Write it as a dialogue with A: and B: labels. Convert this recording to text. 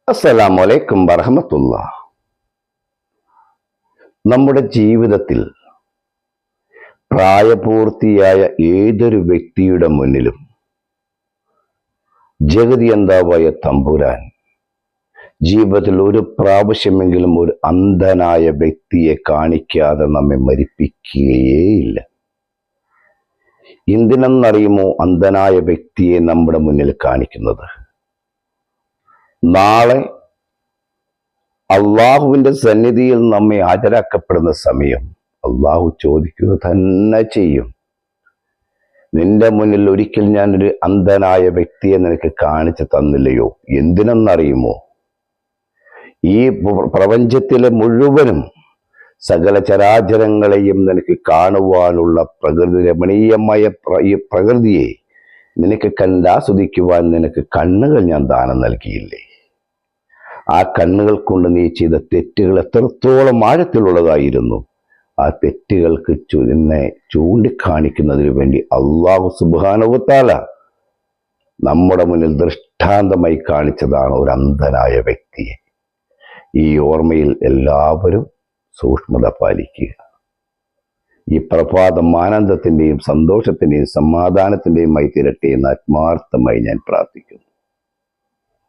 A: അസ്സലാമു അലൈക്കും വറഹ്മത്തുള്ളാഹി. നമ്മുടെ ജീവിതത്തിൽ പ്രായപൂർത്തിയായ ഏതൊരു വ്യക്തിയുടെ മുന്നിലും ജഗതിയന്താവായ തമ്പുരാൻ ജീവിതത്തിൽ ഒരു പ്രാവശ്യമെങ്കിലും ഒരു അന്ധനായ വ്യക്തിയെ കാണിക്കാതെ നമ്മെ മരിപ്പിക്കുകയേയില്ല. എന്തിനെന്നറിയുമോ അന്ധനായ വ്യക്തിയെ നമ്മുടെ മുന്നിൽ കാണിക്കുന്നത്? നാളെ അള്ളാഹുവിന്റെ സന്നിധിയിൽ നമ്മെ ഹാജരാക്കപ്പെടുന്ന സമയം അള്ളാഹു ചോദിക്കുക തന്നെ ചെയ്യും. നിന്റെ മുന്നിൽ ഒരിക്കൽ ഞാനൊരു അന്ധനായ വ്യക്തിയെ നിനക്ക് കാണിച്ചു തന്നില്ലയോ? എന്തിനെന്നറിയുമോ? ഈ പ്രപഞ്ചത്തിലെ മുഴുവനും സകല ചരാചരങ്ങളെയും നിനക്ക് കാണുവാനുള്ള പ്രകൃതി രമണീയമായ ഈ പ്രകൃതിയെ നിനക്ക് കണ്ടാസ്വദിക്കുവാൻ നിനക്ക് കണ്ണുകൾ ഞാൻ ദാനം നൽകിയില്ലേ? ആ കണ്ണുകൾ കൊണ്ട് നീ ചെയ്ത തെറ്റുകൾ എത്രത്തോളം ആഴത്തിലുള്ളതായിരുന്നു. ആ തെറ്റുകൾക്ക് നിന്നെ ചൂണ്ടിക്കാണിക്കുന്നതിന് വേണ്ടി അള്ളാഹു സുബ്ഹാനഹു വ തആല നമ്മുടെ മുന്നിൽ ദൃഷ്ടാന്തമായി കാണിച്ചതാണ് ഒരു അന്ധനായ വ്യക്തിയെ. ഈ ഓർമ്മയിൽ എല്ലാവരും സൂക്ഷ്മത പാലിക്കുക. ഈ പ്രഭാതം ആനന്ദത്തിന്റെയും സന്തോഷത്തിന്റെയും സമാധാനത്തിന്റെയും തീരട്ടെ എന്ന് ആത്മാർത്ഥമായി ഞാൻ പ്രാർത്ഥിക്കുന്നു.